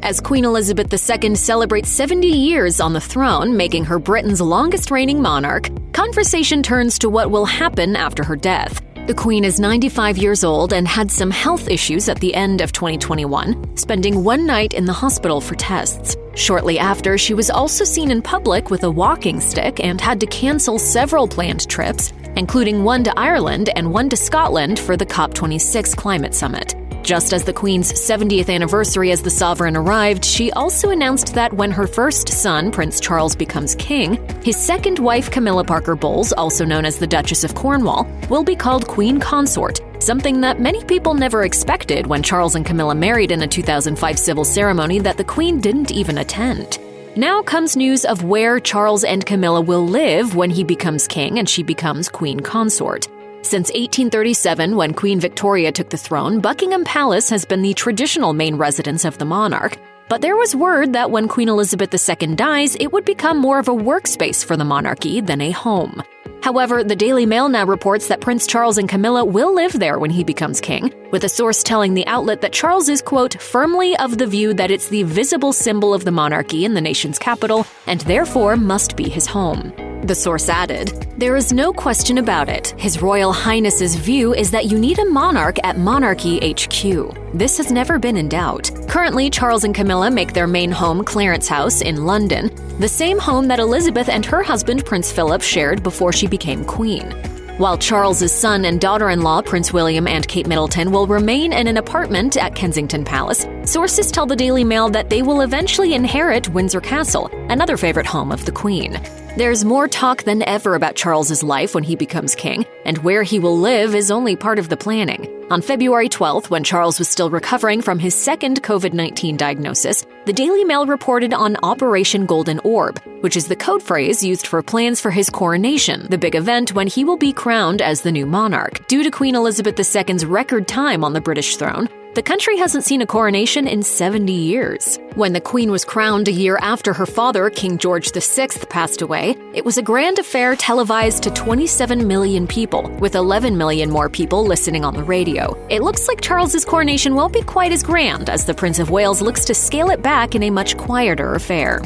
as Queen Elizabeth II celebrates 70 years on the throne, making her Britain's longest reigning monarch, conversation turns to what will happen after her death. The Queen is 95 years old and had some health issues at the end of 2021, spending one night in the hospital for tests. Shortly after, she was also seen in public with a walking stick and had to cancel several planned trips, including one to Ireland and one to Scotland for the COP26 climate summit. Just as the Queen's 70th anniversary as the sovereign arrived, she also announced that when her first son, Prince Charles, becomes king, his second wife, Camilla Parker Bowles, also known as the Duchess of Cornwall, will be called Queen Consort, something that many people never expected when Charles and Camilla married in a 2005 civil ceremony that the Queen didn't even attend. Now comes news of where Charles and Camilla will live when he becomes king and she becomes Queen Consort. Since 1837, when Queen Victoria took the throne, Buckingham Palace has been the traditional main residence of the monarch. But there was word that when Queen Elizabeth II dies, it would become more of a workspace for the monarchy than a home. However, the Daily Mail now reports that Prince Charles and Camilla will live there when he becomes king, with a source telling the outlet that Charles is, quote, firmly of the view that it's the visible symbol of the monarchy in the nation's capital and therefore must be his home. The source added, "There is no question about it. His Royal Highness's view is that you need a monarch at Monarchy HQ. This has never been in doubt." Currently, Charles and Camilla make their main home Clarence House in London, the same home that Elizabeth and her husband Prince Philip shared before she became queen. While Charles's son and daughter-in-law, Prince William and Kate Middleton, will remain in an apartment at Kensington Palace, sources tell the Daily Mail that they will eventually inherit Windsor Castle, another favorite home of the Queen. There's more talk than ever about Charles's life when he becomes king, and where he will live is only part of the planning. On February 12th, when Charles was still recovering from his second COVID-19 diagnosis, the Daily Mail reported on Operation Golden Orb, which is the code phrase used for plans for his coronation, the big event when he will be crowned as the new monarch. Due to Queen Elizabeth II's record time on the British throne, the country hasn't seen a coronation in 70 years. When the Queen was crowned a year after her father, King George VI, passed away, it was a grand affair televised to 27 million people, with 11 million more people listening on the radio. It looks like Charles's coronation won't be quite as grand, as the Prince of Wales looks to scale it back in a much quieter affair.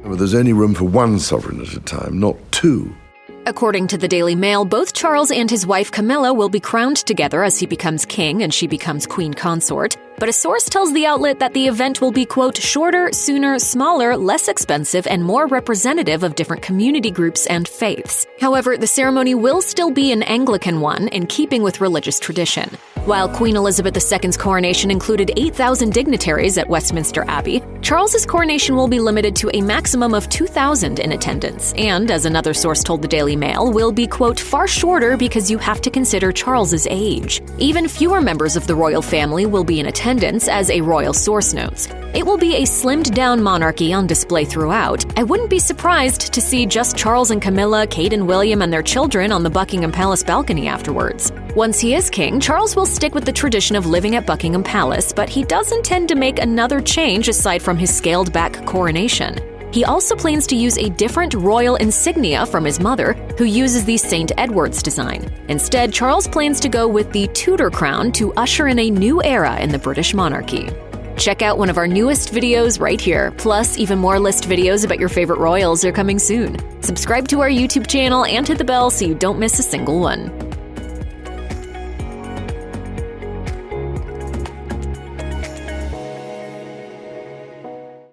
Well, there's only room for one sovereign at a time, not two. According to the Daily Mail, both Charles and his wife Camilla will be crowned together as he becomes king and she becomes Queen Consort. But a source tells the outlet that the event will be, quote, shorter, sooner, smaller, less expensive, and more representative of different community groups and faiths. However, the ceremony will still be an Anglican one, in keeping with religious tradition. While Queen Elizabeth II's coronation included 8,000 dignitaries at Westminster Abbey, Charles's coronation will be limited to a maximum of 2,000 in attendance, and, as another source told the Daily Mail, will be, quote, far shorter because you have to consider Charles's age. Even fewer members of the royal family will be in attendance, as a royal source notes. It will be a slimmed-down monarchy on display throughout. I wouldn't be surprised to see just Charles and Camilla, Kate and William and their children on the Buckingham Palace balcony afterwards. Once he is king, Charles will stick with the tradition of living at Buckingham Palace, but he does intend to make another change aside from his scaled-back coronation. He also plans to use a different royal insignia from his mother, who uses the St. Edward's design. Instead, Charles plans to go with the Tudor crown to usher in a new era in the British monarchy. Check out one of our newest videos right here. Plus, even more list videos about your favorite royals are coming soon. Subscribe to our YouTube channel and hit the bell so you don't miss a single one.